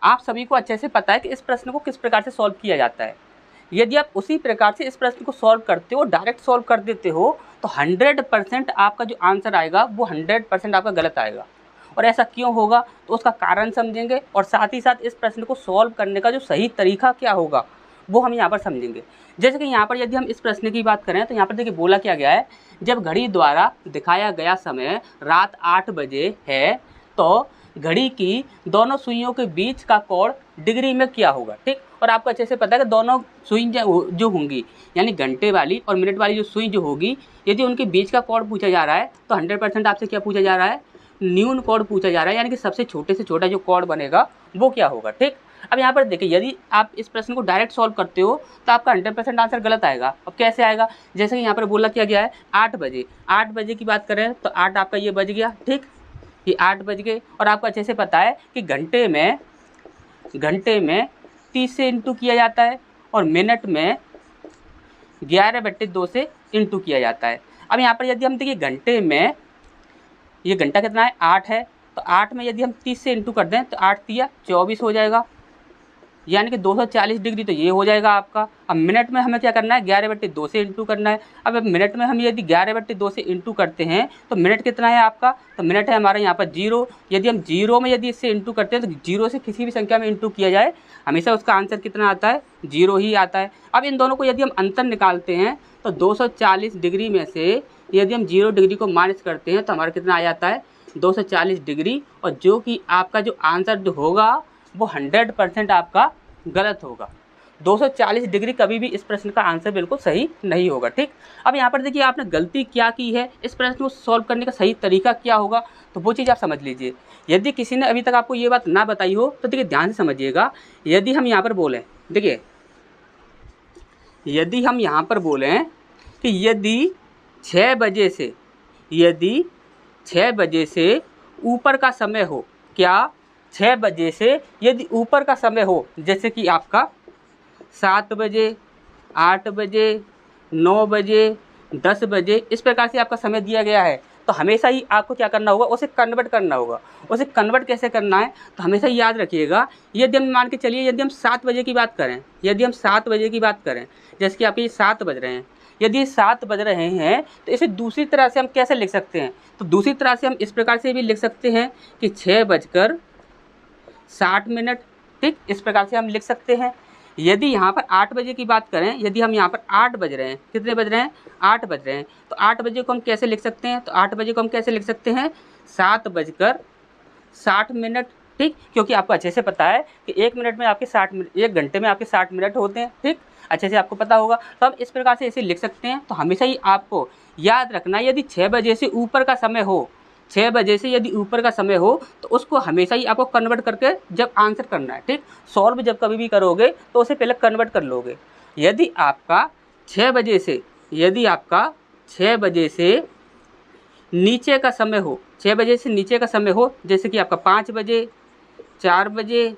आप सभी को अच्छे से पता है कि इस प्रश्न को किस प्रकार से सॉल्व किया जाता है। यदि आप उसी प्रकार से इस प्रश्न को सॉल्व करते हो, डायरेक्ट सॉल्व कर देते हो, तो 100% आपका जो आंसर आएगा वो 100% आपका गलत आएगा। और ऐसा क्यों होगा तो उसका कारण समझेंगे, और साथ ही साथ इस प्रश्न को सॉल्व करने का जो सही तरीका क्या होगा वो हम यहाँ पर समझेंगे। जैसे कि यहाँ पर यदि हम इस प्रश्न की बात करें तो यहाँ पर देखिए बोला क्या गया है, जब घड़ी द्वारा दिखाया गया समय रात 8 बजे है तो घड़ी की दोनों सुइयों के बीच का कोण डिग्री में क्या होगा। ठीक, और आपको अच्छे से पता है कि दोनों सुई जो होंगी यानी घंटे वाली और मिनट वाली जो सुई जो होगी, यदि उनके बीच का कोण पूछा जा रहा है तो 100% आपसे क्या पूछा जा रहा है, न्यून कोण पूछा जा रहा है, यानी कि सबसे छोटे से छोटा जो कोण बनेगा वो क्या होगा। ठीक, अब यहाँ पर देखिए यदि आप इस प्रश्न को डायरेक्ट सॉल्व करते हो तो आपका 100% आंसर गलत आएगा। अब कैसे आएगा, जैसे कि यहाँ पर बोला क्या गया है 8 बजे, 8 बजे की बात करें तो 8 आपका ये बज गया। ठीक, ये 8 बज गए, और आपको अच्छे से पता है कि घंटे में 30 से इंटू किया जाता है और मिनट में 11/2 से इंटू किया जाता है। अब यहाँ पर यदि हम देखिए घंटे में ये घंटा कितना है 8 है, तो 8 में यदि हम 30 से इंटू कर दें तो 8 तिया 24 हो जाएगा, यानी कि 240 डिग्री तो ये हो जाएगा आपका। अब मिनट में हमें क्या करना है 11/2 से इंटू करना है। अब मिनट में हम यदि 11/2 से इंटू करते हैं तो मिनट कितना है आपका, तो मिनट है हमारा यहाँ पर 0। यदि हम 0 में यदि इससे इंटू करते हैं तो 0 से किसी भी संख्या में इंटू किया जाए हमेशा उसका आंसर कितना आता है, 0 ही आता है। अब इन दोनों को यदि हम अंतर निकालते हैं तो 240 डिग्री में से यदि हम 0 डिग्री को माइनस करते हैं तो हमारा कितना आ जाता है 240 डिग्री, और जो कि आपका जो आंसर जो होगा वो 100% आपका गलत होगा। 240 डिग्री कभी भी इस प्रश्न का आंसर बिल्कुल सही नहीं होगा। ठीक, अब यहाँ पर देखिए आपने गलती क्या की है, इस प्रश्न को सॉल्व करने का सही तरीका क्या होगा तो वो चीज़ आप समझ लीजिए। यदि किसी ने अभी तक आपको ये बात ना बताई हो तो देखिए ध्यान से समझिएगा। यदि हम यहाँ पर बोलें, देखिए यदि हम यहाँ पर बोलें कि यदि 6 बजे से ऊपर का समय हो, क्या 6 बजे से यदि ऊपर का समय हो, जैसे कि आपका 7 बजे, 8 बजे, 9 बजे, 10 बजे, इस प्रकार से आपका समय दिया गया है, तो हमेशा ही आपको क्या करना होगा, उसे कन्वर्ट करना होगा। उसे कन्वर्ट कैसे करना है तो हमेशा ही याद रखिएगा। यदि हम मान के चलिए यदि हम 7 बजे की बात करें, जैसे कि आपके 7 बज रहे हैं, यदि 7 बज रहे हैं तो इसे दूसरी तरह से हम कैसे लिख सकते हैं, तो दूसरी तरह से हम इस प्रकार से भी लिख सकते हैं कि 6:60। ठीक, इस प्रकार से हम लिख सकते हैं। यदि यहाँ पर 8 बजे की बात करें, यदि हम यहाँ पर 8 बज रहे हैं, कितने बज रहे हैं 8 बज रहे हैं, तो 8 बजे को हम कैसे लिख सकते हैं, तो 8 बजे को हम कैसे लिख सकते हैं 7:60। ठीक, क्योंकि आपको अच्छे से पता है कि 1 मिनट में आपके 60 मिनट, 1 घंटे में आपके 60 मिनट होते हैं। ठीक, अच्छे से आपको पता होगा, तो हम इस प्रकार से इसे लिख सकते हैं। तो हमेशा ही आपको याद रखना यदि 6 बजे से ऊपर का समय हो, 6 बजे से यदि ऊपर का समय हो तो उसको हमेशा ही आपको कन्वर्ट करके जब आंसर करना है। ठीक, सॉल्व जब कभी भी करोगे तो उसे पहले कन्वर्ट कर लोगे। यदि आपका 6 बजे से नीचे का समय हो, 6 बजे से नीचे का समय हो, जैसे कि आपका 5 बजे, 4 बजे,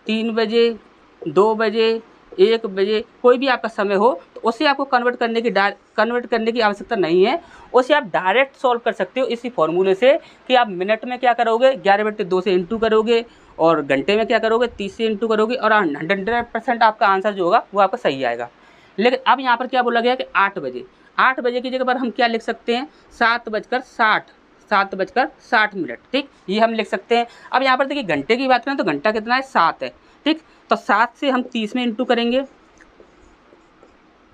3 बजे, 2 बजे, 1 बजे, कोई भी आपका समय हो, तो उसे आपको कन्वर्ट करने की आवश्यकता नहीं है। उसे आप डायरेक्ट सॉल्व कर सकते हो इसी फॉर्मूले से कि आप मिनट में क्या करोगे 11/2 से इंटू करोगे, और घंटे में क्या करोगे 30 से इंटू करोगे, और 100% आपका आंसर जो होगा वो आपका सही आएगा। लेकिन अब यहाँ पर क्या बोला गया कि 8 बजे की जगह पर हम क्या लिख सकते हैं 7:60। ठीक, ये हम लिख सकते हैं। अब यहाँ पर देखिए घंटे की बात करें तो घंटा कितना है 7 है। ठीक, तो 7 से हम 30 में इंटू करेंगे,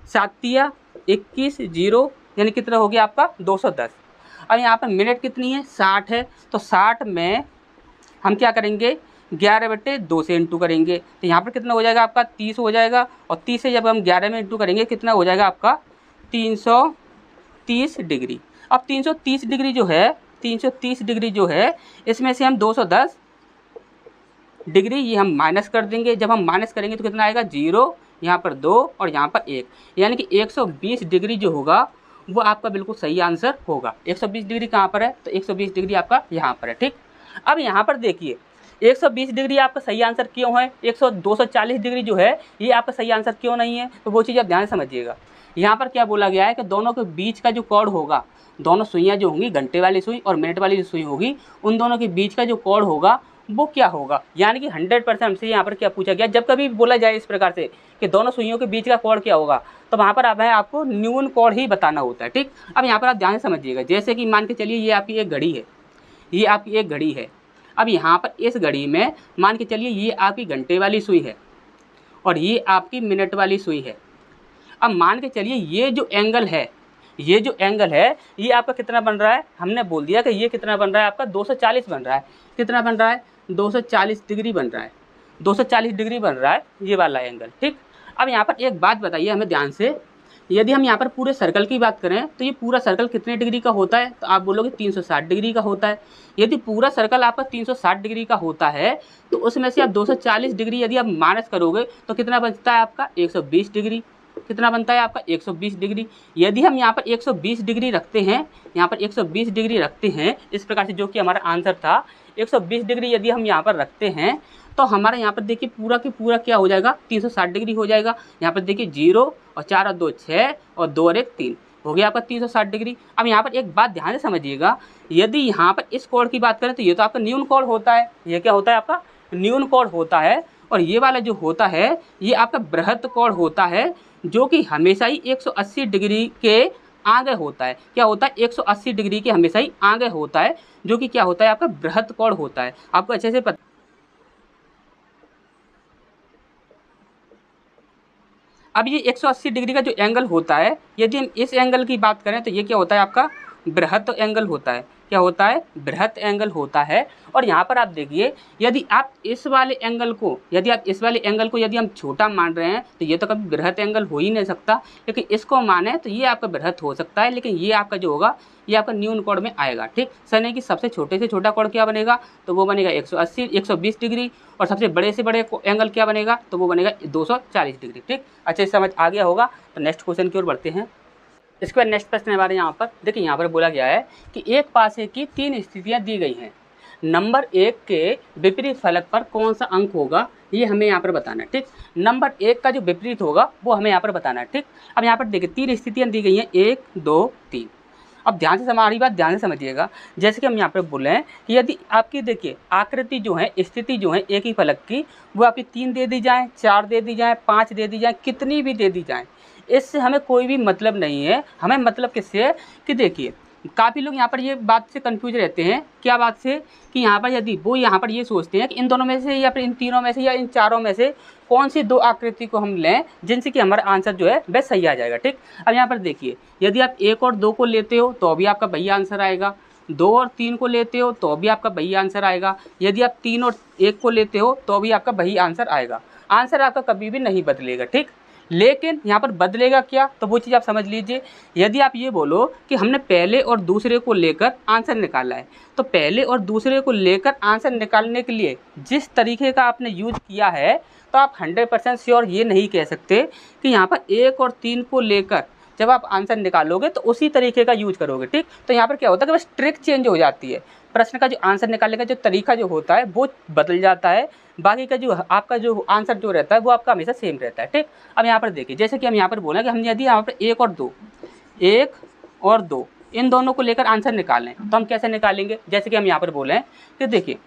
7 तिया 21, 0, यानी कितना हो गया आपका 210। अब यहाँ पर मिनट कितनी है 60 है, तो 60 में हम क्या करेंगे 11/2 से इंटू करेंगे, तो यहाँ पर कितना हो जाएगा आपका 30 हो जाएगा, और 30 से जब हम 11 में इंटू करेंगे कितना हो जाएगा आपका 330 डिग्री। अब 330 डिग्री जो है इसमें से हम 210 डिग्री ये हम माइनस कर देंगे। जब हम माइनस करेंगे तो कितना आएगा 0, यहाँ पर 2 और यहाँ पर 1, यानी कि 120 डिग्री जो होगा वो आपका बिल्कुल सही आंसर होगा। 120 डिग्री कहाँ पर है, तो 120 डिग्री आपका यहाँ पर है। ठीक, अब यहाँ पर देखिए 120 डिग्री आपका सही आंसर क्यों है, 240 डिग्री जो है ये आपका सही आंसर क्यों नहीं है, तो वो चीज़ आप ध्यान से समझिएगा। यहाँ पर क्या बोला गया है कि दोनों के बीच का जो कोण होगा, दोनों सुइयाँ जो होंगी घंटे वाली सुई और मिनट वाली जो सुई होगी, उन दोनों के बीच का जो कोण होगा वो क्या होगा। यानी कि 100% हमसे यहाँ पर क्या पूछा गया, जब कभी बोला जाए इस प्रकार से कि दोनों सुइयों के बीच का कोण क्या होगा, तो वहाँ पर आपको न्यून कोण ही बताना होता है। ठीक, अब यहाँ पर आप ध्यान से समझिएगा। जैसे कि मान के चलिए ये आपकी एक घड़ी है, ये आपकी एक घड़ी है। अब यहाँ पर इस घड़ी में मान के चलिए ये आपकी घंटे वाली सुई है और ये आपकी मिनट वाली सुई है। अब मान के चलिए ये जो एंगल है, ये जो एंगल है ये आपका कितना बन रहा है, हमने बोल दिया कि ये कितना बन रहा है आपका 240 बन रहा है। कितना बन रहा है, 240 डिग्री बन रहा है, 240 डिग्री बन रहा है ये वाला एंगल। ठीक, अब यहाँ पर एक बात बताइए हमें ध्यान से, यदि हम यहाँ पर पूरे सर्कल की बात करें तो ये पूरा सर्कल कितने डिग्री का होता है, तो आप बोलोगे 360 डिग्री का होता है। यदि पूरा सर्कल आपका 360 डिग्री का होता है तो उसमें से आप 240 डिग्री यदि आप माइनस करोगे तो कितना बचता है आपका 120 डिग्री। कितना बनता है आपका 120 डिग्री। यदि हम यहाँ पर 120 डिग्री रखते हैं, यहाँ पर 120 डिग्री रखते हैं इस प्रकार से, जो कि हमारा आंसर था 120 डिग्री यदि हम यहाँ पर रखते हैं तो हमारा यहाँ पर देखिए पूरा की पूरा क्या हो जाएगा 360 डिग्री हो जाएगा। यहाँ पर देखिए 0 और 4 और 2 6 और 2 और 1 3 हो गया आपका 360 डिग्री। अब यहाँ पर एक बात ध्यान से समझिएगा, यदि यहाँ पर इस कोण की बात करें तो ये तो आपका न्यून कोण होता है। ये क्या होता है आपका न्यून कोण होता है, और ये वाला जो होता है ये आपका बृहत कोण होता है, जो कि हमेशा ही 180 डिग्री के आगे होता है। क्या होता है 180 डिग्री के हमेशा ही आगे होता है, जो कि क्या होता है आपका बृहत कोण होता है। आपको अच्छे से पता। अब ये 180 डिग्री का जो एंगल होता है, यदि हम इस एंगल की बात करें तो ये क्या होता है आपका बृहत एंगल होता है। क्या होता है, बृहत एंगल होता है। और यहाँ पर आप देखिए यदि आप इस वाले एंगल को यदि हम छोटा मान रहे हैं तो ये तो कभी बृहत एंगल हो ही नहीं सकता, लेकिन इसको माने तो ये आपका बृहत हो सकता है, लेकिन ये आपका जो होगा ये आपका न्यून कोण में आएगा। ठीक, सने की सबसे छोटे से छोटा कोण क्या बनेगा, तो वो बनेगा 120 डिग्री, और सबसे बड़े से बड़े एंगल क्या बनेगा, तो वो बनेगा 240 डिग्री। ठीक, अच्छे से समझ आ गया होगा। तो नेक्स्ट क्वेश्चन की ओर बढ़ते हैं। इसके बाद नेक्स्ट प्रश्न हमारे यहाँ पर देखिए, यहाँ पर बोला गया है कि एक पासे की 3 स्थितियाँ दी गई हैं, नंबर 1 के विपरीत फलक पर कौन सा अंक होगा, ये हमें यहाँ पर बताना है। ठीक, नंबर 1 का जो विपरीत होगा वो हमें यहाँ पर बताना है। ठीक, अब यहाँ पर देखिए 3 स्थितियाँ दी गई हैं, 1 2 3। अब ध्यान से हमारी बात ध्यान से समझिएगा। जैसे कि हम यहाँ पर बोले हैं कि यदि आपकी देखिए आकृति जो है, स्थिति जो है एक ही फलक की, वो आपकी 3 दे दी जाए, 4 दे दी जाए, 5 दे दी जाए, कितनी भी दे दी जाए, इससे हमें कोई भी मतलब नहीं है। हमें मतलब किससे है कि देखिए काफ़ी लोग यहाँ पर ये बात से कंफ्यूज रहते हैं। क्या बात से, कि यहाँ पर यदि वो यहाँ पर ये सोचते हैं कि इन दोनों में से या फिर इन तीनों में से या इन चारों में से कौन सी 2 आकृति को हम लें जिनसे कि हमारा आंसर जो है वह सही आ जाएगा। ठीक, अब यहाँ पर देखिए यदि आप 1 और 2 को लेते हो तो भी आपका वही आंसर आएगा, 2 और 3 को लेते हो तो भी आपका वही आंसर आएगा, यदि आप 3 और 1 को लेते हो तो भी आपका वही आंसर आएगा। आंसर आपका कभी भी नहीं बदलेगा। ठीक, लेकिन यहाँ पर बदलेगा क्या, तो वो चीज़ आप समझ लीजिए। यदि आप ये बोलो कि हमने पहले और दूसरे को लेकर आंसर निकाला है, तो पहले और दूसरे को लेकर आंसर निकालने के लिए जिस तरीके का आपने यूज किया है, तो आप 100% श्योर ये नहीं कह सकते कि यहाँ पर 1 और 3 को लेकर जब आप आंसर निकालोगे तो उसी तरीके का यूज करोगे। ठीक, तो यहाँ पर क्या होता है कि बस ट्रिक चेंज हो जाती है, प्रश्न का जो आंसर निकालने का जो तरीका जो होता है वो बदल जाता है, बाकी का जो आपका जो आंसर जो रहता है वो आपका हमेशा सेम रहता है। ठीक, अब यहाँ पर देखिए जैसे कि हम यहाँ पर बोलें कि हम यदि यहाँ पर 1 और 2 इन दोनों को लेकर आंसर निकालें तो हम कैसे निकालेंगे। जैसे कि हम यहाँ पर बोलें कि देखिए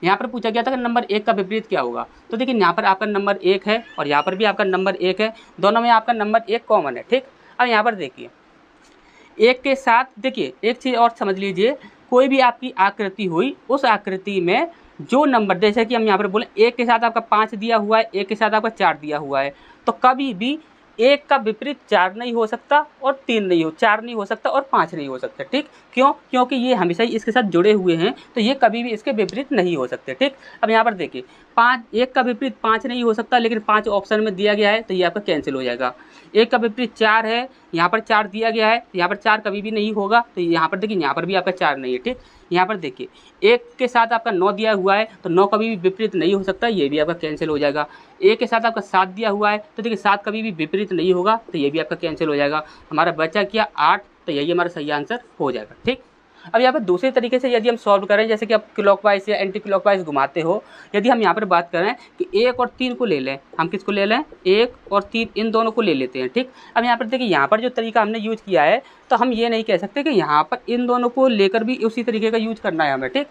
यहाँ पर पूछा गया था कि नंबर 1 का विपरीत क्या होगा, तो देखिए यहाँ पर आपका नंबर 1 है और यहाँ पर भी आपका नंबर 1 है, दोनों में आपका नंबर 1 कॉमन है। ठीक, अब यहाँ पर देखिए 1 के साथ देखिए एक चीज़ और समझ लीजिए, कोई भी आपकी आकृति हुई उस आकृति में जो नंबर, जैसे कि हम यहाँ पर बोले 1 के साथ आपका 5 दिया हुआ है, 1 के साथ आपका 4 दिया हुआ है, तो कभी भी 1 का विपरीत 4 नहीं हो सकता और 4 नहीं हो सकता और 5 नहीं हो सकता। ठीक, क्यों, क्योंकि ये हमेशा ही इसके साथ जुड़े हुए हैं, तो ये कभी भी इसके विपरीत नहीं हो सकते। ठीक, अब यहाँ पर देखिए 1 का विपरीत 5 नहीं हो सकता, लेकिन 5 ऑप्शन में दिया गया है तो ये आपका कैंसिल हो जाएगा। 1 का विपरीत 4 है, यहाँ पर 4 दिया गया है, यहाँ पर 4 कभी भी नहीं होगा, तो यहाँ पर देखिए यहाँ पर भी आपका 4 नहीं है। ठीक, यहाँ पर देखिए 1 के साथ आपका 9 दिया हुआ है, तो 9 कभी भी विपरीत नहीं हो सकता, ये भी आपका कैंसिल हो जाएगा। 1 के साथ आपका 7 दिया हुआ है, तो देखिए 7 कभी भी विपरीत नहीं होगा, तो ये भी आपका कैंसिल हो जाएगा। हमारा बचा क्या 8, तो यही हमारा सही आंसर हो जाएगा। ठीक, अब यहाँ पर दूसरे तरीके से यदि हम सॉल्व करें, जैसे कि आप क्लॉकवाइज या एंटी क्लॉकवाइज घुमाते हो, यदि हम यहाँ पर बात करें कि 1 और 3 को ले लें, हम किसको ले लें 1 और 3 इन दोनों को ले लेते हैं। ठीक, अब यहाँ पर देखिए यहाँ पर जो तरीका हमने यूज किया है, तो हम ये नहीं कह सकते कि यहाँ पर इन दोनों को लेकर भी उसी तरीके का यूज करना है हमें। ठीक,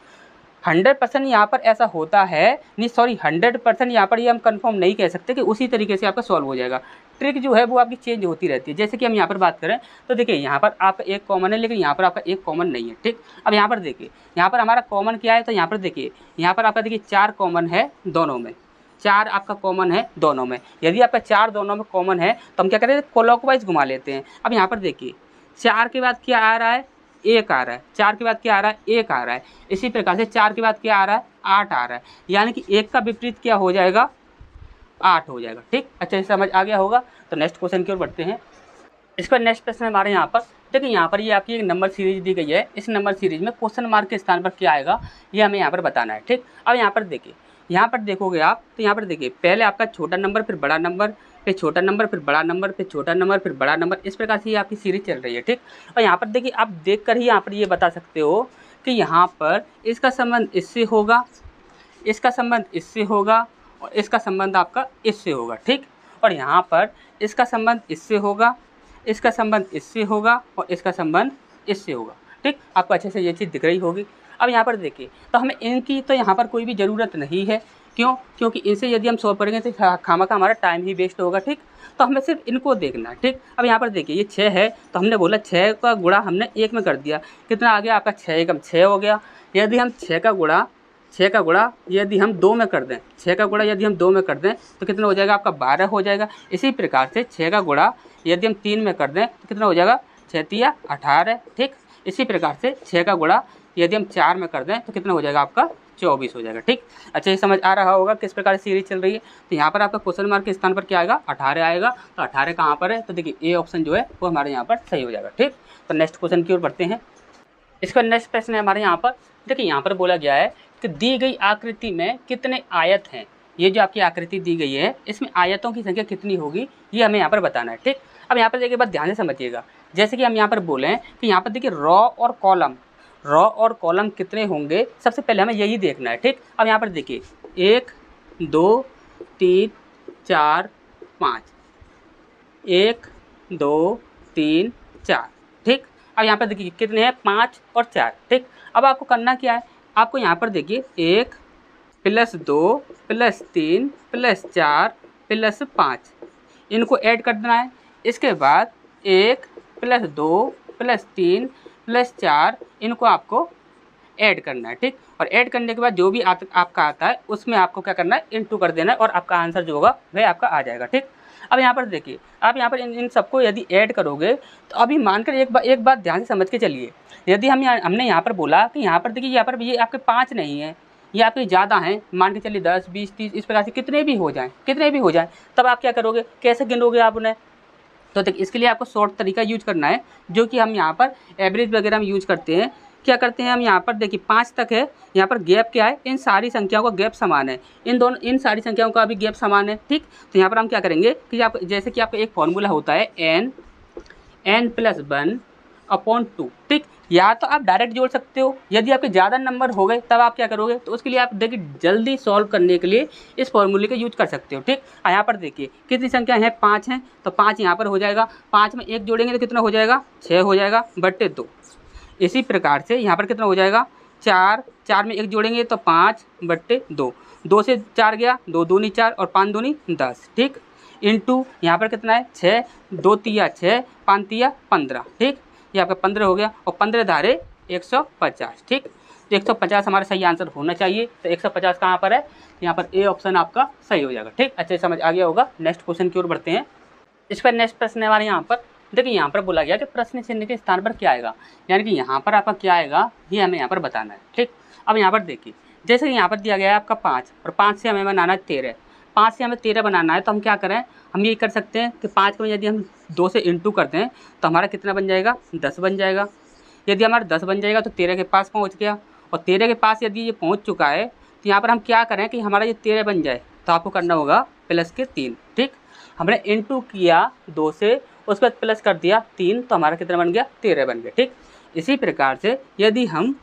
100% यहाँ पर ऐसा होता है नहीं, सॉरी 100% यहाँ पर ये हम कंफर्म नहीं कह सकते कि उसी तरीके से आपका सॉल्व हो जाएगा। ट्रिक जो है वो आपकी चेंज होती रहती है। जैसे कि हम यहाँ पर बात करें तो देखिए यहाँ पर आपका एक कॉमन है, लेकिन यहाँ पर आपका एक कॉमन नहीं है, ठीक। अब यहाँ पर देखिए यहाँ पर हमारा कॉमन क्या है, तो यहाँ पर देखिए यहाँ पर आपका देखिए 4 कॉमन है दोनों में, 4 आपका कॉमन है दोनों में। यदि आपका 4 दोनों में कॉमन है तो हम क्या करें, क्लॉकवाइज घुमा लेते हैं। अब यहाँ पर देखिए 4 के बाद क्या आ रहा है, 1 आ रहा है, 4 के बाद क्या आ रहा है, 1 आ रहा है। इसी प्रकार से 4 के बाद क्या आ रहा है, 8 आ रहा है, यानी कि 1 का विपरीत क्या हो जाएगा, 8 हो जाएगा, ठीक। अच्छा, समझ आ गया होगा। तो नेक्स्ट क्वेश्चन की ओर बढ़ते हैं। इसका नेक्स्ट प्रश्न हमारे यहाँ पर देखिए, यहाँ पर ये आपकी एक नंबर सीरीज दी गई है। इस नंबर सीरीज में क्वेश्चन मार्क के स्थान पर क्या आएगा ये हमें यहाँ पर बताना है, ठीक। अब यहाँ पर देखिए, यहाँ पर देखोगे आप तो यहाँ पर देखिए पहले आपका छोटा नंबर, फिर बड़ा नंबर, फिर छोटा नंबर, फिर बड़ा नंबर, फिर छोटा नंबर, फिर बड़ा नंबर, इस प्रकार से ये आपकी सीरीज चल रही है, ठीक। और यहाँ पर देखिए आप देख कर ही यहाँ पर ये बता सकते हो कि यहाँ पर इसका संबंध इससे होगा, इसका संबंध इससे होगा, और इसका संबंध आपका इससे होगा, ठीक। और यहाँ पर इसका संबंध इससे होगा, इसका संबंध इससे होगा, और इसका संबंध इससे होगा, ठीक। आपको अच्छे से ये चीज़ दिख रही होगी। अब यहाँ पर देखिए तो हमें इनकी तो यहाँ पर कोई भी ज़रूरत नहीं है, क्यों, क्योंकि इनसे यदि हम सॉल्व करेंगे तो खामखा हमारा टाइम ही वेस्ट होगा, ठीक। तो हमें सिर्फ इनको देखना है, ठीक। अब यहाँ पर देखिए ये 6 है, तो हमने बोला 6 का गुणा हमने 1 में कर दिया, कितना आ गया आपका 6 एकम 6 हो गया। यदि हम 6 का गुणा यदि हम 2 में कर दें, 6 का गुणा यदि हम 2 में कर दें तो कितना हो जाएगा आपका 12 हो जाएगा। इसी प्रकार से 6 का गुणा यदि हम 3 में कर दें तो कितना हो जाएगा, 6 तिया 18, ठीक। इसी प्रकार से 6 का गुणा यदि हम 4 में कर दें तो कितना हो जाएगा आपका 24 हो जाएगा, ठीक। अच्छा, ये समझ आ रहा होगा किस प्रकार से सीरीज चल रही है। तो यहाँ पर आपका क्वेश्चन मार्क के स्थान पर क्या आएगा, 18 आएगा। तो 18 कहाँ पर है, तो देखिए ए ऑप्शन जो है वो हमारे यहाँ पर सही हो जाएगा, ठीक। तो नेक्स्ट क्वेश्चन की ओर बढ़ते हैं। इसका नेक्स्ट प्रश्न है हमारे यहाँ पर, देखिए यहाँ पर बोला गया है कि दी गई आकृति में कितने आयत हैं। ये जो आपकी आकृति दी गई है इसमें आयतों की संख्या कितनी होगी ये हमें यहाँ पर बताना है, ठीक। अब यहाँ पर देखिए बात ध्यान से समझिएगा। जैसे कि हम यहाँ पर बोले कि यहाँ पर देखिए रॉ और कॉलम कितने होंगे, सबसे पहले हमें यही देखना है, ठीक। अब यहाँ पर देखिए 1 2 3 4 5, 1 2 3 4, ठीक। अब यहाँ पर देखिए कितने हैं, 5 और 4, ठीक। अब आपको करना क्या है, आपको यहाँ पर देखिए 1 + 2 + 3 + 4 + 5 इनको ऐड कर देना है। इसके बाद 1 + 2 + 3 + 4 इनको आपको ऐड करना है, ठीक। और ऐड करने के बाद जो भी आपका आता है उसमें आपको क्या करना है, इंटू कर देना है, और आपका आंसर जो होगा वह आपका आ जाएगा, ठीक। अब यहाँ पर देखिए आप यहाँ पर इन सबको यदि ऐड करोगे तो अभी मानकर एक बात ध्यान से समझ के चलिए। यदि हमने यहाँ पर बोला कि यहाँ पर देखिए यहाँ पर ये आपके 5 नहीं है, ये आपके ज़्यादा हैं, मान के चलिए 10 20 30 इस प्रकार से कितने भी हो जाएं, तब आप क्या करोगे, कैसे गिनोगे आप उन्हें। तो देखिए इसके लिए आपको शॉर्ट तरीका यूज करना है, जो कि हम यहाँ पर एवरेज वगैरह में यूज करते हैं। क्या करते हैं हम यहाँ पर देखिए 5 तक है, यहाँ पर गैप क्या है, इन सारी संख्याओं का गैप समान है, इन सारी संख्याओं का भी गैप समान है, ठीक। तो यहाँ पर हम क्या करेंगे कि आप जैसे कि आपका एक फॉर्मूला होता है n + 1/2, ठीक। या तो आप डायरेक्ट जोड़ सकते हो, यदि आपके ज़्यादा नंबर हो गए तब आप क्या करोगे, तो उसके लिए आप देखिए जल्दी सॉल्व करने के लिए इस फॉर्मूले का यूज कर सकते हो, ठीक। यहाँ पर देखिए कितनी संख्या है, 5 हैं, तो 5 यहाँ पर हो जाएगा, 5 में 1 जोड़ेंगे तो कितना हो जाएगा, 6 हो जाएगा बट्टे 2। इसी प्रकार से यहाँ पर कितना हो जाएगा, 4 में 1 जोड़ेंगे तो 5 बट्टे 2, 2 से 4 गया, 2 दूनी 4 और 5 दूनी 10, ठीक। इंटू यहाँ पर कितना है 6, 2 तिया 6, 5 तिया 15, ठीक। ये आपका 15 हो गया, और 15 धारे 150, ठीक। तो 150 हमारा सही आंसर होना चाहिए। तो 150 कहाँ पर है, यहाँ पर ए ऑप्शन आपका सही हो जाएगा, ठीक। अच्छे समझ आ गया होगा। नेक्स्ट क्वेश्चन की ओर बढ़ते हैं। इस पर नेक्स्ट प्रश्न है हमारे यहाँ पर, देखिए यहाँ पर बोला गया कि प्रश्न चिन्ह के स्थान पर क्या आएगा, यानी कि यहाँ पर आपका क्या आएगा ये हमें यहाँ पर बताना है, ठीक। अब यहाँ पर देखिए जैसे कि यहाँ पर दिया गया है आपका 5, और 5 से हमें बनाना है 13, 5 से हमें 13 बनाना है, तो हम क्या करें, हम ये कर सकते हैं कि 5 को यदि हम 2 से इंटू करते हैं तो हमारा कितना बन जाएगा, 10 बन जाएगा। यदि हमारा 10 बन जाएगा तो 13 के पास पहुँच गया, और 13 के पास यदि ये पहुँच चुका है तो यहाँ पर हम क्या करें कि हमारा ये 13 बन जाए, तो आपको करना होगा +3, ठीक। हमने इंटू किया 2 से, उसके बाद प्लस कर दिया 3, तो हमारा कितना बन गया, 13 बन गया, ठीक। इसी प्रकार से यदि हम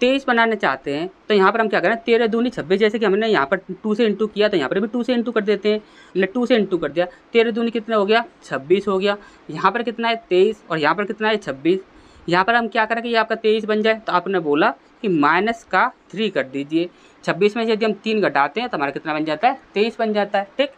23 बनाना चाहते हैं तो यहाँ पर हम क्या करें, 13 दूनी 26, जैसे कि हमने यहाँ पर 2 से इंटू किया तो यहाँ पर भी 2 से इंटू कर देते हैं। हमने 2 से इंटू कर दिया, 13 दूनी कितना हो गया, 26 हो गया। यहाँ पर कितना है 23, और यहाँ पर कितना है 26। यहाँ पर हम क्या करें कि ये आपका 23 बन जाए, तो आपने बोला कि -3 कर दीजिए। 26 में से यदि हम 3 घटाते हैं तो हमारा कितना बन जाता है, 23 बन जाता है। ठीक,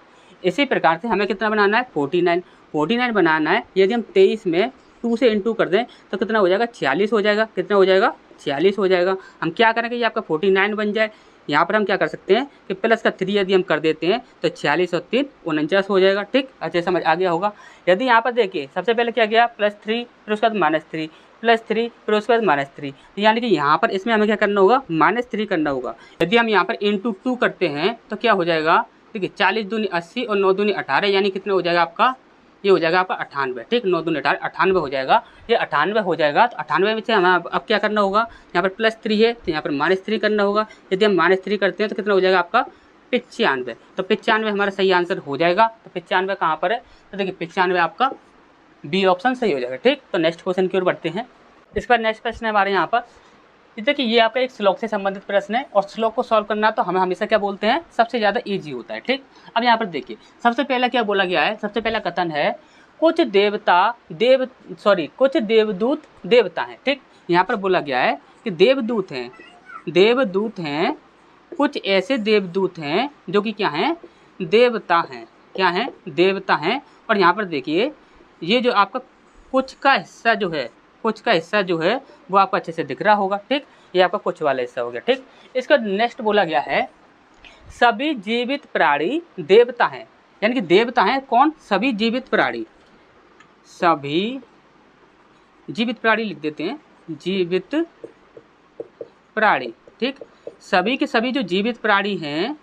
इसी प्रकार से हमें कितना बनाना है, 49 बनाना है। यदि हम 23 में 2 से इंटू कर दें तो कितना हो जाएगा, 46 हो जाएगा। कितना हो जाएगा, 46 हो जाएगा। हम क्या करेंगे, ये आपका 49 बन जाए। यहाँ पर हम क्या कर सकते हैं कि प्लस का 3 यदि हम कर देते हैं तो 46 और 3 49 हो जाएगा। ठीक, अच्छे समझ आ गया होगा। यदि यहाँ पर देखिए सबसे पहले क्या गया, +3, फिर उसके बाद -3, +3, फिर उसके बाद -3, यानी कि यहाँ पर इसमें हमें क्या करना होगा, -3 करना होगा। यदि हम यहाँ पर इंटू 2 करते हैं तो क्या हो जाएगा, देखिए 40 दूनी 80 और 9 दूनी 18, यानी कितना हो जाएगा आपका, ये हो जाएगा आपका 98। ठीक, 9 दूनी 18, 98 हो जाएगा। ये 98 हो जाएगा। तो 98 में से हमें अब क्या करना होगा, यहाँ पर +3 है तो यहाँ पर -3 करना होगा। यदि हम -3 करते हैं तो कितना हो जाएगा आपका, 95। तो 95 हमारा सही आंसर हो जाएगा। तो 95 कहाँ पर है, तो देखिए 95 आपका बी ऑप्शन सही हो जाएगा। ठीक, तो नेक्स्ट क्वेश्चन की ओर बढ़ते हैं। इस पर नेक्स्ट प्रश्न है हमारे यहाँ पर, देखिए ये आपका एक श्लोक से संबंधित प्रश्न है और श्लोक को सॉल्व करना तो हमें हमेशा क्या बोलते हैं, सबसे ज़्यादा ईजी होता है। ठीक, अब यहाँ पर देखिए सबसे पहला क्या बोला गया है, सबसे पहला कथन है कुछ देवदूत देवता हैं। ठीक, यहाँ पर बोला गया है कि देवदूत हैं, कुछ ऐसे देवदूत हैं जो कि क्या हैं, देवता हैं। क्या हैं, देवता हैं। और यहाँ पर देखिए ये जो आपका कुछ का हिस्सा जो है वो आपको अच्छे से दिख रहा होगा। ठीक, ये आपका कुछ वाला हिस्सा हो गया। ठीक, इसका नेक्स्ट बोला गया है सभी जीवित प्राणी देवता हैं, यानी कि देवता हैं कौन, सभी जीवित प्राणी। सभी जीवित प्राणी लिख देते हैं, जीवित प्राणी। ठीक, सभी के सभी जो जीवित प्राणी हैं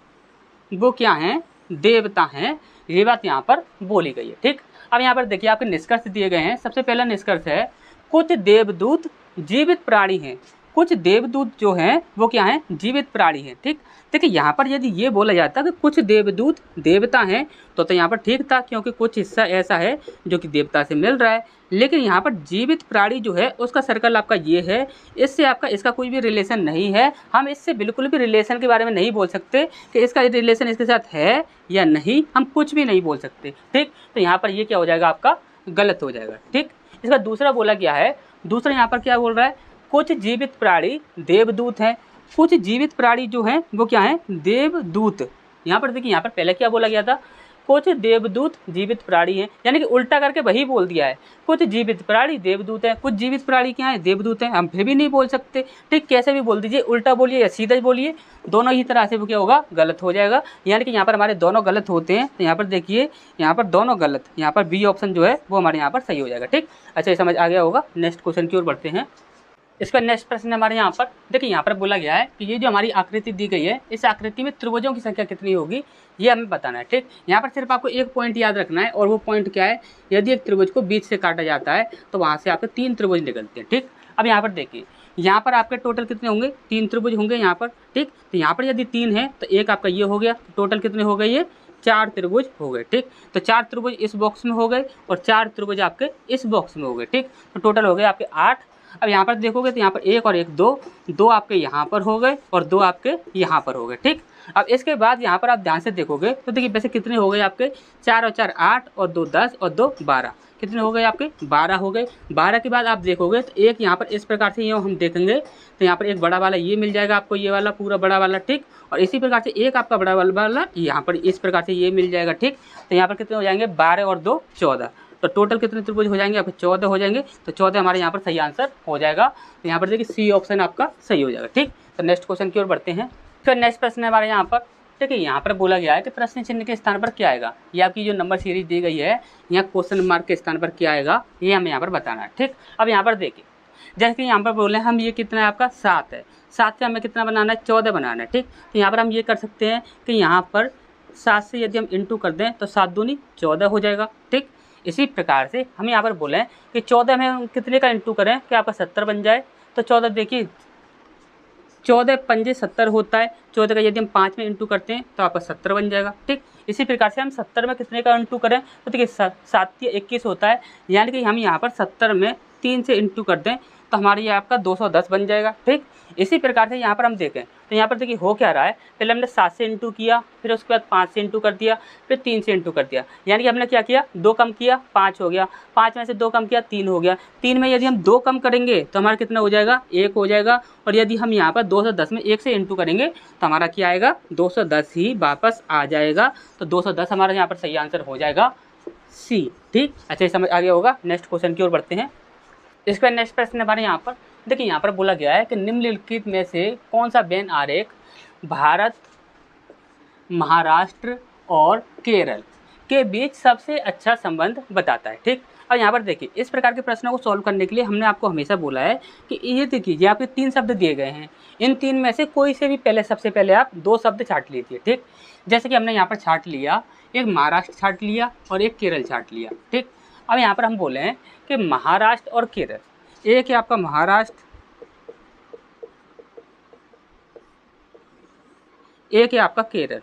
वो क्या हैं, देवता हैं। ये बात यहाँ पर बोली गई है। ठीक, अब यहाँ पर देखिए आपके निष्कर्ष दिए गए हैं। सबसे पहला निष्कर्ष है कुछ देवदूत जीवित प्राणी हैं। कुछ देवदूत जो हैं वो क्या हैं, जीवित प्राणी हैं। ठीक, देखिए यहाँ पर यदि ये बोला जाता कि कुछ देवदूत देवता हैं तो यहाँ पर ठीक था, क्योंकि कुछ हिस्सा ऐसा है जो कि देवता से मिल रहा है। लेकिन यहाँ पर जीवित प्राणी जो है उसका सर्कल आपका ये है, इससे आपका इसका कोई भी रिलेशन नहीं है। हम इससे बिल्कुल भी रिलेशन के बारे में नहीं बोल सकते कि इसका रिलेशन इसके साथ है या नहीं, हम कुछ भी नहीं बोल सकते। ठीक, तो यहाँ पर ये क्या हो जाएगा, आपका गलत हो जाएगा। ठीक, इसका दूसरा बोला गया है, दूसरा यहाँ पर क्या बोल रहा है, कुछ जीवित प्राणी देवदूत हैं। कुछ जीवित प्राणी जो हैं वो क्या हैं, देवदूत। यहाँ पर देखिए यहाँ पर पहले क्या बोला गया था, कुछ देवदूत जीवित प्राणी हैं, यानी कि उल्टा करके वही बोल दिया है, कुछ जीवित प्राणी देवदूत हैं। कुछ जीवित प्राणी क्या है, देवदूत हैं। हम फिर भी नहीं बोल सकते। ठीक, कैसे भी बोल दीजिए, उल्टा बोलिए या सीधा बोलिए, दोनों ही तरह से वो क्या होगा, गलत हो जाएगा। यानी कि यहाँ पर हमारे दोनों गलत होते हैं। तो यहाँ पर देखिए यहाँ पर दोनों गलत, यहाँ पर बी ऑप्शन जो है वो हमारे यहाँ पर सही हो जाएगा। ठीक, अच्छा ये समझ आ गया होगा। नेक्स्ट क्वेश्चन की ओर बढ़ते हैं। इसका नेक्स्ट प्रश्न हमारे यहाँ पर देखिए, यहाँ पर बोला गया है कि ये जो हमारी आकृति दी गई है, इस आकृति में त्रिभुजों की संख्या कितनी होगी ये हमें बताना है। ठीक, यहाँ पर सिर्फ आपको एक पॉइंट याद रखना है, और वो पॉइंट क्या है, यदि एक त्रिभुज को बीच से काटा जाता है तो वहाँ से आपके 3 त्रिभुज निकलते हैं। ठीक, अब यहाँ पर देखिए यहाँ पर आपके टोटल कितने होंगे, 3 त्रिभुज होंगे यहाँ पर। ठीक, तो यहाँ पर यदि 3 है तो एक आपका ये हो गया, टोटल कितने हो गए, ये 4 त्रिभुज हो गए। ठीक, तो 4 त्रिभुज इस बॉक्स में हो गए और 4 त्रिभुज आपके इस बॉक्स में हो गए। ठीक, तो टोटल हो गए आपके 8। अब यहाँ पर देखोगे तो यहाँ पर 1 और 1 2 आपके यहाँ पर हो गए और 2 आपके यहाँ पर हो गए। ठीक, अब इसके बाद यहाँ पर आप ध्यान से देखोगे तो देखिए वैसे कितने हो गए आपके, 4 और 4 8 और 2 10 और 2 12, कितने हो गए आपके, 12 हो गए। 12 के बाद आप देखोगे तो एक यहाँ पर इस प्रकार से ये हम देखेंगे तो यहाँ पर एक बड़ा वाला ये मिल जाएगा आपको, ये वाला पूरा बड़ा वाला। ठीक, और इसी प्रकार से एक आपका बड़ा वाला यहाँ पर इस प्रकार से ये मिल जाएगा। ठीक, तो यहाँ पर कितने हो जाएंगे, 12 और 2 14, तो टोटल कितने त्रिभुज हो जाएंगे आपके, 14 हो जाएंगे। तो 14 हमारे यहाँ पर सही आंसर हो जाएगा। तो यहाँ पर देखिए सी ऑप्शन आपका सही हो जाएगा। ठीक, तो नेक्स्ट क्वेश्चन की ओर बढ़ते हैं। फिर नेक्स्ट प्रश्न है हमारे यहाँ पर, देखिए यहाँ पर बोला गया है कि प्रश्न चिन्ह के स्थान पर क्या आएगा। ये आपकी जो नंबर सीरीज दी गई है, यहाँ क्वेश्चन मार्क के स्थान पर क्या आएगा ये हमें यहाँ पर बताना है। ठीक, अब यहाँ पर देखिए जैसे कि यहाँ पर बोले हम ये कितना है आपका 7 है, 7 से हमें कितना बनाना है, 14 बनाना है। ठीक, तो यहाँ पर हम ये कर सकते हैं कि यहाँ पर 7 से यदि हम इंटू कर दें तो 7 दूनी 14 हो जाएगा। ठीक, इसी प्रकार से हम यहाँ पर बोले कि 14 में हम कितने का इंटू करें कि आपका 70 बन जाए। तो 14 देखिए 14 पंजे 70 होता है, 14 का यदि हम 5 में इंटू करते हैं तो आपका 70 बन जाएगा। ठीक, इसी प्रकार से हम 70 में कितने का इंटू करें तो देखिए 7 या 21 होता है, यानी कि हम यहाँ पर 70 में 3 से इंटू कर दें तो हमारे ये आपका 210 बन जाएगा। ठीक, इसी प्रकार से यहाँ पर हम देखें तो यहाँ पर देखिए हो क्या रहा है, पहले हमने 7 से इंटू किया, फिर उसके बाद 5 से इंटू कर दिया, फिर 3 से इंटू कर दिया, यानी कि हमने क्या किया, 2 कम किया 5 हो गया, 5 में से 2 कम किया 3 हो गया, 3 में यदि हम 2 कम करेंगे तो हमारा कितना हो जाएगा, 1 हो जाएगा। और यदि हम यहाँ पर 210 में 1 से इंटू करेंगे तो हमारा क्या आएगा, 210 ही वापस आ जाएगा। तो 210 हमारा यहाँ पर सही आंसर हो जाएगा सी। ठीक, अच्छा ये समझ आ गया होगा। नेक्स्ट क्वेश्चन की ओर बढ़ते हैं। इसके बाद नेक्स्ट प्रश्न हमारे यहाँ पर देखिए, यहाँ पर बोला गया है कि निम्नलिखित में से कौन सा वेन आरेख भारत, महाराष्ट्र और केरल के बीच सबसे अच्छा संबंध बताता है। ठीक, अब यहाँ पर देखिए इस प्रकार के प्रश्नों को सॉल्व करने के लिए हमने आपको हमेशा बोला है कि ये देखिए ये आपके 3 शब्द दिए गए हैं, इन 3 में से कोई से भी पहले सबसे पहले आप 2 शब्द छांट लीजिए। ठीक, जैसे कि हमने यहाँ पर छांट लिया, एक महाराष्ट्र छांट लिया और एक केरल छांट लिया। ठीक, अब यहाँ पर हम बोले हैं कि महाराष्ट्र और केरल, एक है आपका महाराष्ट्र, एक है आपका केरल।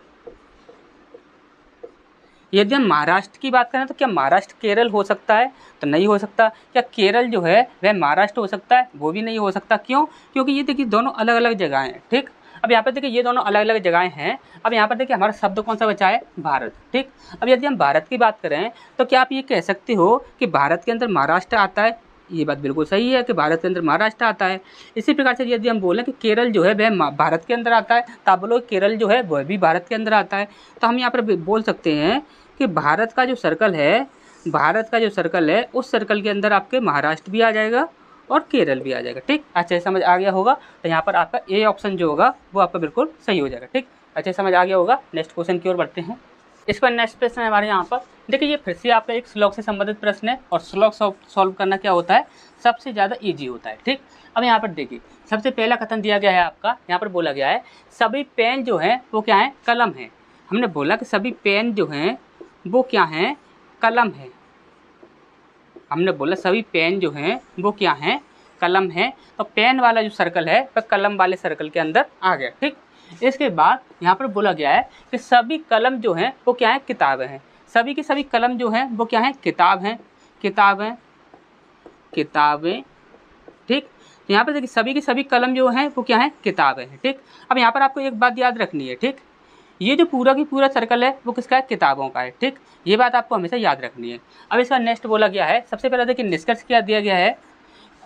यदि हम महाराष्ट्र की बात करें तो क्या महाराष्ट्र केरल हो सकता है, तो नहीं हो सकता। क्या केरल जो है वह महाराष्ट्र हो सकता है, वो भी नहीं हो सकता। क्यों, क्योंकि ये देखिए दोनों अलग अलग जगह हैं। ठीक, अब यहाँ पर देखिए ये दोनों अलग अलग जगहें हैं। अब यहाँ पर देखिए हमारा शब्द कौन सा बचा है, भारत। ठीक, अब यदि हम भारत की बात करें तो क्या आप ये कह सकते हो कि भारत के अंदर महाराष्ट्र आता है, ये बात बिल्कुल सही है कि भारत के अंदर महाराष्ट्र आता है। इसी प्रकार से यदि हम बोलें कि केरल जो है वह भारत के अंदर आता है, तो आप बोलो केरल जो है वह भी भारत के अंदर आता है। तो हम यहाँ पर बोल सकते हैं कि भारत का जो सर्कल है, भारत का जो सर्कल है उस सर्कल के अंदर आपके महाराष्ट्र भी आ जाएगा और केरल भी आ जाएगा। ठीक, अच्छे समझ आ गया होगा। तो यहाँ पर आपका ए ऑप्शन जो होगा वो आपका बिल्कुल सही हो जाएगा। ठीक, अच्छे समझ आ गया होगा। नेक्स्ट क्वेश्चन की ओर बढ़ते हैं। इस पर नेक्स्ट प्रश्न है हमारे यहाँ पर देखिए, ये फिर से आपका एक श्लोक से संबंधित प्रश्न है और श्लोक सॉल्व करना क्या होता है, सबसे ज़्यादा ईजी होता है। ठीक, अब यहाँ पर देखिए सबसे पहला कथन दिया गया है आपका, यहाँ पर बोला गया है सभी पेन जो हैं वो क्या है, कलम है। हमने बोला कि सभी पेन जो हैं वो क्या हैं, कलम है। हमने बोला सभी पेन जो हैं वो क्या हैं, कलम है। तो पेन वाला जो सर्कल है वह कलम वाले सर्कल के अंदर आ गया। ठीक, इसके बाद यहाँ पर बोला गया है कि सभी कलम जो हैं वो क्या है, किताबें हैं। सभी की सभी कलम जो हैं वो क्या है, किताब हैं, किताबें, किताबें। ठीक, तो यहाँ पर देखिए सभी की सभी कलम जो हैं वो क्या है, किताबें हैं। ठीक, अब यहाँ पर आपको एक बात याद रखनी है। ठीक, ये जो पूरा की पूरा सर्कल है वो किसका है, किताबों का है। ठीक, ये बात आपको हमेशा याद रखनी है। अब इसका नेक्स्ट बोला गया है, सबसे पहले देखिए निष्कर्ष क्या दिया गया है,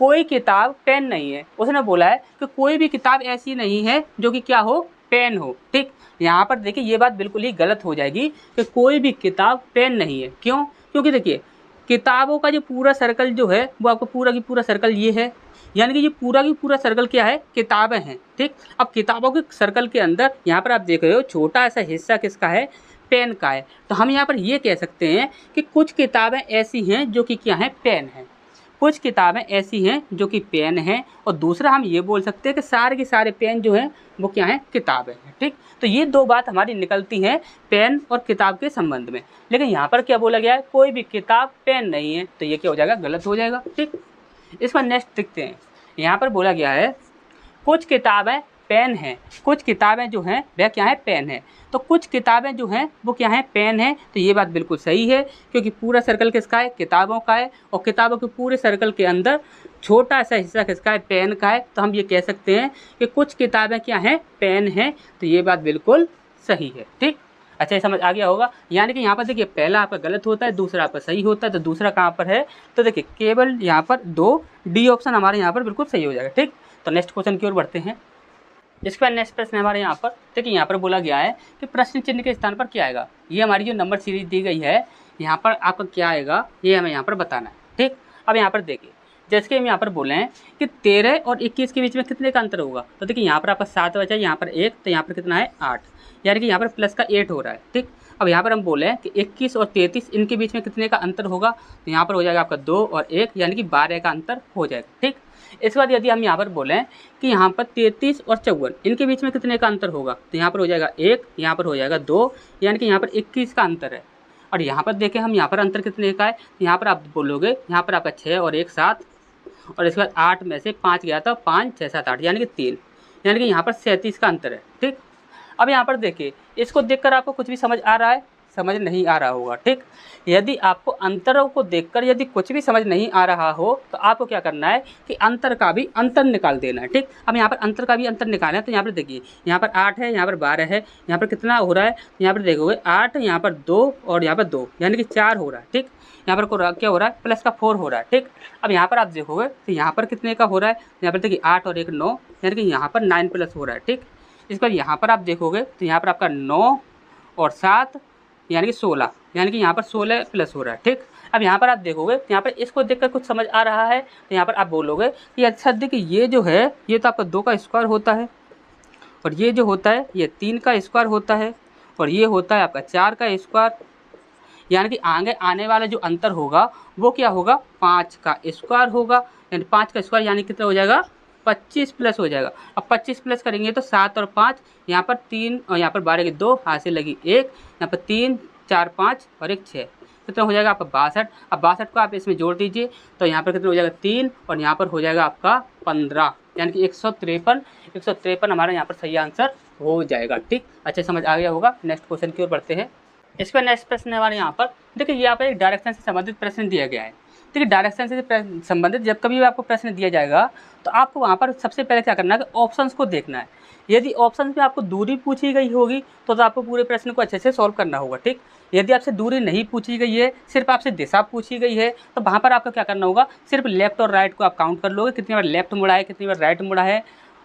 कोई किताब पेन नहीं है। उसने बोला है कि कोई भी किताब ऐसी नहीं है जो कि क्या हो, पेन हो। ठीक, यहाँ पर देखिए ये बात बिल्कुल ही गलत हो जाएगी कि कोई भी किताब पेन नहीं है। क्यों, क्योंकि देखिए किताबों का जो पूरा सर्कल जो है वो आपको पूरा की पूरा सर्कल ये है, यानी कि ये पूरा की पूरा सर्कल क्या है, किताबें हैं। ठीक, अब किताबों के सर्कल के अंदर यहाँ पर आप देख रहे हो छोटा ऐसा हिस्सा किसका है, पेन का है। तो हम यहाँ पर ये कह सकते हैं कि कुछ किताबें ऐसी हैं जो कि क्या है, पेन है। कुछ किताबें ऐसी हैं जो कि पेन हैं, और दूसरा हम ये बोल सकते हैं कि सारे के सारे पेन जो हैं वो क्या हैं, किताबें हैं। ठीक, तो ये 2 बात हमारी निकलती हैं पेन और किताब के संबंध में। लेकिन यहाँ पर क्या बोला गया है, कोई भी किताब पेन नहीं है, तो ये क्या हो जाएगा, गलत हो जाएगा। ठीक, इस पर नेक्स्ट देखते हैं। यहाँ पर बोला गया है कुछ किताबें पेन हैं, कुछ किताबें जो हैं वह क्या है, पेन है। तो कुछ किताबें जो हैं वो क्या है, पेन है। तो ये बात बिल्कुल सही है, क्योंकि पूरा सर्कल किसका है, किताबों का है, और किताबों के पूरे सर्कल के अंदर छोटा सा हिस्सा किसका है, पेन का है। तो हम ये कह सकते हैं कि कुछ किताबें क्या हैं, पेन हैं। तो ये बात बिल्कुल सही है। ठीक, अच्छा ये समझ आ गया होगा। यानी कि यहाँ पर देखिए पहला आपका गलत होता है, दूसरा आपका सही होता है। तो दूसरा कहाँ पर है, तो देखिए केवल यहाँ पर 2 डी ऑप्शन हमारे यहाँ पर बिल्कुल सही हो जाएगा। ठीक, तो नेक्स्ट क्वेश्चन की ओर बढ़ते हैं। इसके बाद नेक्स्ट प्रश्न हमारे यहाँ पर देखिए, यहाँ पर बोला गया है कि प्रश्न चिन्ह के स्थान पर क्या आएगा। ये हमारी जो नंबर सीरीज दी गई है यहाँ पर आपका क्या आएगा, ये हमें यहाँ पर बताना है। ठीक, अब यहाँ पर देखिए जैसे कि हम यहाँ पर बोले हैं कि 13 और 21 के बीच में कितने का अंतर होगा। तो देखिए यहाँ पर आपका 7 बचा, यहाँ पर 1, तो यहाँ पर कितना है, 8, यानी कि यहाँ पर प्लस का 8 हो रहा है। ठीक, अब यहाँ पर हम बोले हैं कि 21 और 33 इनके बीच में कितने का अंतर होगा। तो यहाँ पर हो जाएगा आपका 2 और 1, यानी कि 12 का अंतर हो जाएगा। ठीक, इसके बाद यदि हम यहाँ पर बोलें कि यहाँ पर 33 और 54 इनके बीच में कितने का अंतर होगा। तो यहाँ पर हो जाएगा 1, यहाँ पर हो जाएगा 2, यानी कि यहाँ पर 21 का अंतर है। और यहाँ पर देखें हम यहाँ पर अंतर कितने का है, यहाँ पर आप बोलोगे यहाँ पर आपका 6 और 1 7, और इसके बाद 8 में से 5 गया था, 5 6 7 8, यानी कि 3, यानी कि यहाँ पर 37 का अंतर है। ठीक, अब यहाँ पर देखिए इसको देखकर आपको कुछ भी समझ आ रहा है, समझ नहीं आ रहा होगा। ठीक, यदि आपको अंतरों को देखकर यदि कुछ भी समझ नहीं आ रहा हो तो आपको क्या करना है कि अंतर का भी अंतर निकाल देना है। ठीक, अब यहाँ पर अंतर का भी अंतर निकालना है तो यहाँ पर देखिए, यहाँ पर 8 है, यहाँ पर 12 है, यहाँ पर कितना हो रहा है, यहाँ पर देखोगे 8, यहाँ पर 2 और यहाँ पर 2 यानी कि 4 हो रहा है। ठीक, यहाँ पर क्या हो रहा है, प्लस का 4 हो रहा है। ठीक, अब यहाँ पर आप देखोगे तो यहाँ पर कितने का हो रहा है, यहाँ पर देखिए 8 और 1 9 यानी कि यहाँ पर 9 प्लस हो रहा है। ठीक, इस पर यहाँ पर आप देखोगे तो यहाँ पर आपका 9 और 7 यानी कि 16 यानी कि यहाँ पर 16 प्लस हो रहा है। ठीक, अब यहाँ पर आप देखोगे तो यहाँ पर इसको देखकर कुछ समझ आ रहा है तो यहाँ पर आप बोलोगे कि अच्छा देखिए ये जो है ये तो आपका 2 का स्क्वायर होता है और ये जो होता है ये 3 का स्क्वायर होता है और ये होता है आपका 4 का स्क्वायर, यानी कि आगे आने वाला जो अंतर होगा वो क्या होगा, 5 का स्क्वायर होगा। यानी 5 का स्क्वायर यानी कितना हो जाएगा, 25 प्लस हो जाएगा। अब 25 प्लस करेंगे तो 7 और 5 यहाँ पर 3 और यहाँ पर 12 की 2 हाथ से लगी 1, यहाँ पर 3 4 5 और 1 6, कितना हो जाएगा आपका 62। अब 62 को आप इसमें जोड़ दीजिए तो यहाँ पर कितना हो जाएगा 3 और यहाँ पर हो जाएगा आपका 15 यानी कि 153 हमारा यहाँ पर सही आंसर हो जाएगा। ठीक, अच्छे समझ आ गया होगा। नेक्स्ट क्वेश्चन की ओर बढ़ते हैं। इसका नेक्स्ट प्रश्न हमारे यहाँ पर देखिए, यहाँ पर एक डायरेक्शन से संबंधित प्रश्न दिया गया है। देखिए, डायरेक्शन से संबंधित जब कभी भी आपको प्रश्न दिया जाएगा तो आपको वहाँ पर सबसे पहले क्या करना है कि ऑप्शंस को देखना है। यदि ऑप्शन में आपको दूरी पूछी गई होगी तो आपको पूरे प्रश्न को अच्छे से सॉल्व करना होगा। ठीक, यदि आपसे दूरी नहीं पूछी गई है, सिर्फ आपसे दिशा पूछी गई है तो वहाँ पर आपको क्या करना होगा, सिर्फ लेफ्ट और राइट को आप काउंट कर लोगे, कितनी बार लेफ्ट मुड़ा है, कितनी बार राइट मुड़ा है।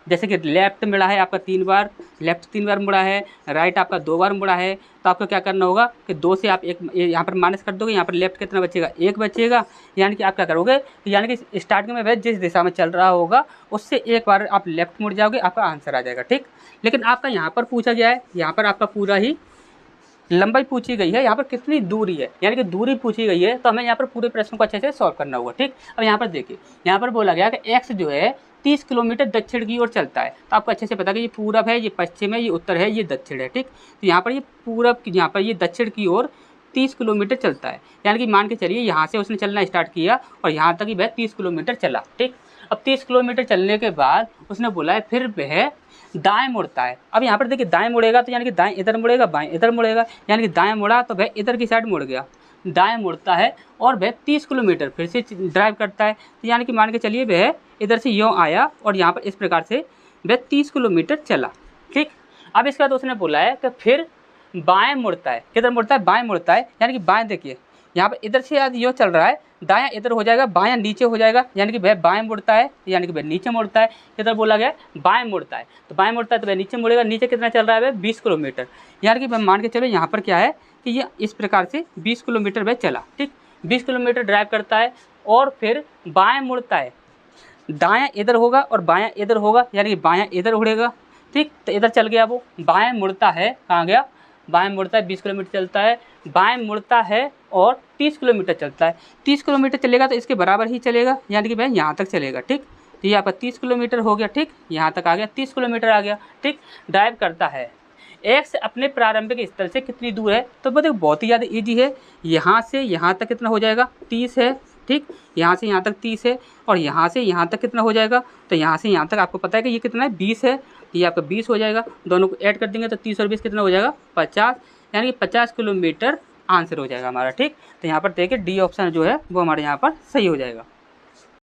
जैसे कि लेफ्ट मुड़ा है आपका 3 बार, लेफ्ट 3 बार मुड़ा है, राइट आपका 2 बार मुड़ा है, तो आपको क्या करना होगा कि 2 से आप 1 यहाँ पर माइनस कर दोगे, यहाँ पर लेफ्ट कितना बचेगा, 1 बचेगा। यानी कि आप क्या करोगे, यानी कि स्टार्टिंग में वह जिस दिशा में चल रहा होगा उससे एक बार आप लेफ्ट मुड़ जाओगे, आपका आंसर आ जाएगा। ठीक, लेकिन आपका यहाँ पर पूछा गया है, यहाँ पर आपका पूरा ही लंबाई पूछी गई है, यहाँ पर कितनी दूरी है यानी कि दूरी पूछी गई है, तो हमें यहाँ पर पूरे प्रश्न को अच्छे से सॉल्व करना होगा। ठीक, अब यहाँ पर देखिए, यहाँ पर बोला गया कि एक्स जो है 30 किलोमीटर दक्षिण की ओर चलता है, तो आपको अच्छे से पता है कि ये पूरब है, ये पश्चिम है, ये उत्तर है, ये दक्षिण है। ठीक, तो यहाँ पर ये पूरब की, यहाँ पर ये दक्षिण की ओर 30 किलोमीटर चलता है, यानी कि मान के चलिए यहाँ से उसने चलना स्टार्ट किया और यहाँ तक ही वह 30 किलोमीटर चला। ठीक, अब 30 किलोमीटर चलने के बाद उसने बोला है फिर वह दाएं मुड़ता है। अब यहाँ पर देखिए दाएं मुड़ेगा तो यानी कि दाएं इधर मुड़ेगा, बाएं इधर मुड़ेगा, यानी कि दाएं मुड़ा तो वह इधर की साइड मुड़ गया, दाएं मुड़ता है और वह 30 किलोमीटर फिर से ड्राइव करता है, तो यानी कि मान के चलिए वह इधर से यूँ आया और यहाँ पर इस प्रकार से वह 30 किलोमीटर चला। ठीक, अब इसके बाद उसने बोला है कि फिर बाएं मुड़ता है, किधर मुड़ता है, बाएं मुड़ता है, यानी कि बाएं देखिए यहाँ पर इधर से आज यूँ चल रहा है, दायां इधर हो जाएगा, बायां नीचे हो जाएगा, यानी कि वह बाएं मुड़ता है, यानी कि वह नीचे मुड़ता है। इधर बोला गया बाएं मुड़ता है, तो बाएं मुड़ता है तो वह नीचे मुड़ेगा, नीचे कितना चल रहा है वह 20 किलोमीटर, यानी कि मान के चलो यहाँ पर क्या है कि ये इस प्रकार से 20 किलोमीटर वह चला। ठीक, 20 किलोमीटर ड्राइव करता है और फिर बाएँ मुड़ता है, दायां इधर होगा और बायां इधर होगा, यानी कि बायां इधर उड़ेगा। ठीक, तो इधर चल गया, वो बाएं मुड़ता है, कहाँ गया, बाएं मुड़ता है, 20 किलोमीटर चलता है, बाएं मुड़ता है और 30 किलोमीटर चलता है। 30 किलोमीटर चलेगा तो इसके बराबर ही चलेगा, यानी कि वह यहाँ तक चलेगा। ठीक, तो ये आपका 30 किलोमीटर हो गया। ठीक, यहाँ तक आ गया, 30 किलोमीटर आ गया। ठीक, ड्राइव करता है। एक्स अपने प्रारंभिक स्थल से कितनी दूर है, तो बताइए बहुत ही ज़्यादा ईजी है, यहाँ से यहाँ तक कितना हो जाएगा 30 है। ठीक, यहाँ से यहाँ तक 30 है और यहाँ से यहाँ तक कितना हो जाएगा, तो यहाँ से यहाँ तक आपको पता है कि ये कितना है 20 है, ये आपका 20 हो जाएगा, दोनों को ऐड कर देंगे तो 30 और 20 कितना हो जाएगा 50, यानी कि 50 किलोमीटर आंसर हो जाएगा हमारा। ठीक, तो यहाँ पर देखिए डी ऑप्शन जो है वो हमारे यहाँ पर सही हो जाएगा।